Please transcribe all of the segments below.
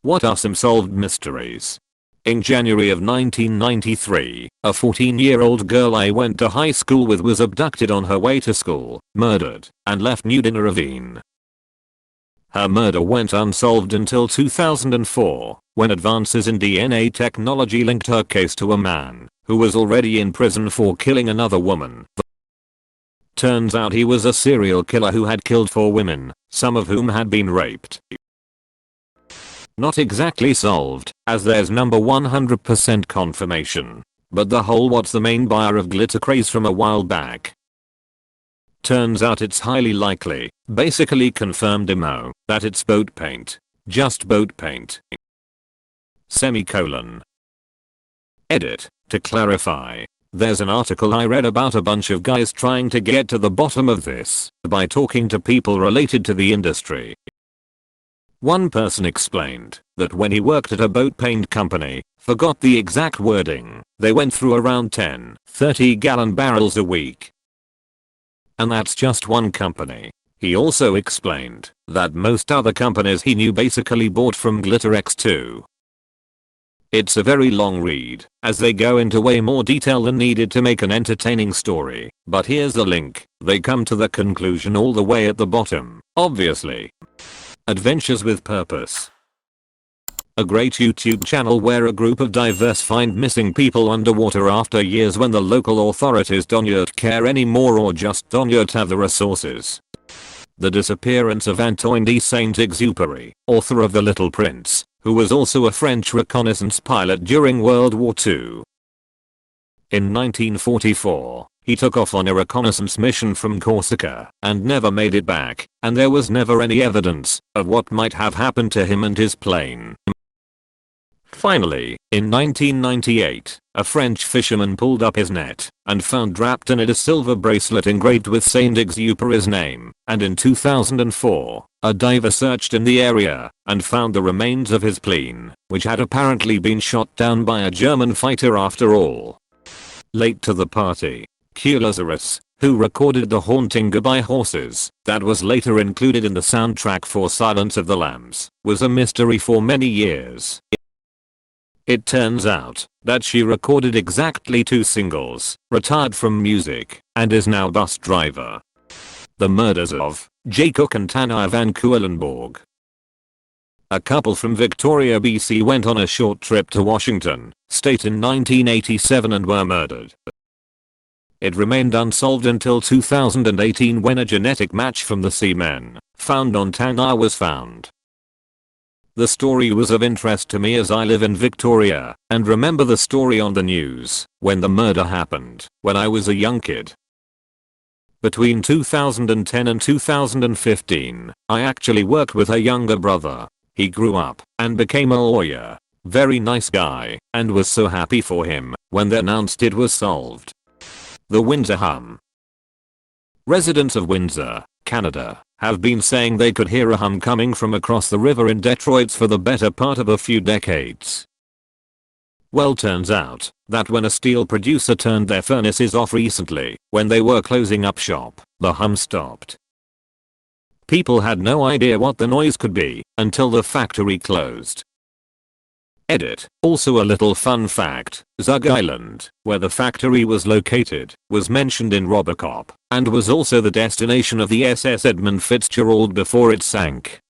What are some solved mysteries? In January of 1993, a 14-year-old girl I went to high school with was abducted on her way to school, murdered, and left nude in a ravine. Her murder went unsolved until 2004, when advances in DNA technology linked her case to a man who was already in prison for killing another woman. Turns out he was a serial killer who had killed 4 women, some of whom had been raped. Not exactly solved, as there's number 100% confirmation. But the whole what's the main buyer of glitter craze from a while back. Turns out it's highly likely, basically confirmed emo, that it's boat paint. Just boat paint. Semicolon. Edit. To clarify, there's an article I read about a bunch of guys trying to get to the bottom of this by talking to people related to the industry. One person explained that when he worked at a boat paint company, forgot the exact wording, they went through around 10, 30-gallon barrels a week. And that's just one company. He also explained that most other companies he knew basically bought from GlitterX too. It's a very long read, as they go into way more detail than needed to make an entertaining story, but here's the link. They come to the conclusion all the way at the bottom, obviously. Adventures with Purpose. A great YouTube channel where a group of divers find missing people underwater after years when the local authorities don't care anymore or just don't have the resources. The disappearance of Antoine de Saint-Exupéry, author of The Little Prince, who was also a French reconnaissance pilot during World War II. In 1944, he took off on a reconnaissance mission from Corsica and never made it back, and there was never any evidence of what might have happened to him and his plane. Finally, in 1998, a French fisherman pulled up his net and found wrapped in it a silver bracelet engraved with Saint-Exupéry's name, and in 2004, a diver searched in the area and found the remains of his plane, which had apparently been shot down by a German fighter after all. Late to the party, Kuhelenborg, who recorded the haunting Goodbye Horses that was later included in the soundtrack for Silence of the Lambs, was a mystery for many years. It turns out that she recorded exactly 2 singles, retired from music, and is now bus driver. The murders of Jacok and Tanya van Kuhelenborg. A couple from Victoria, BC went on a short trip to Washington State in 1987 and were murdered. It remained unsolved until 2018 when a genetic match from the semen found on Tanya was found. The story was of interest to me as I live in Victoria and remember the story on the news when the murder happened when I was a young kid. Between 2010 and 2015, I actually worked with her younger brother. He grew up and became a lawyer. Very nice guy, and was so happy for him when they announced it was solved. The Windsor hum. Residents of Windsor, Canada, have been saying they could hear a hum coming from across the river in Detroit for the better part of a few decades. Well, turns out that when a steel producer turned their furnaces off recently, when they were closing up shop, the hum stopped. People had no idea what the noise could be until the factory closed. Edit. Also a little fun fact, Zug Island, where the factory was located, was mentioned in Robocop, and was also the destination of the SS Edmund Fitzgerald before it sank.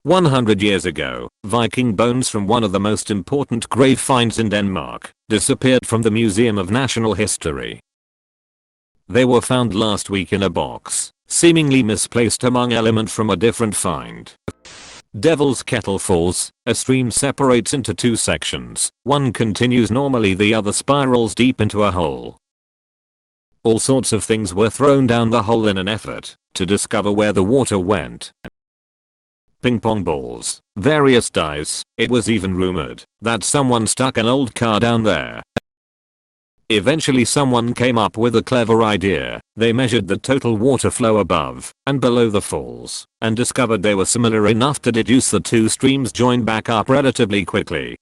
100 years ago, Viking bones from one of the most important grave finds in Denmark disappeared from the Museum of National History. They were found last week in a box, seemingly misplaced among elements from a different find. Devil's Kettle Falls, a stream separates into 2 sections, one continues normally, the other spirals deep into a hole. All sorts of things were thrown down the hole in an effort to discover where the water went. Ping pong balls, various dice, it was even rumored that someone stuck an old car down there. Eventually someone came up with a clever idea. They measured the total water flow above and below the falls and discovered they were similar enough to deduce the 2 streams joined back up relatively quickly.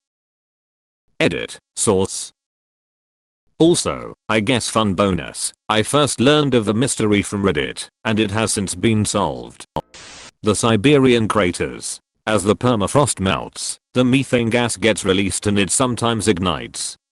Edit. Source. Also, I guess fun bonus, I first learned of the mystery from Reddit, and it has since been solved. The Siberian Craters. As the permafrost melts, the methane gas gets released and it sometimes ignites.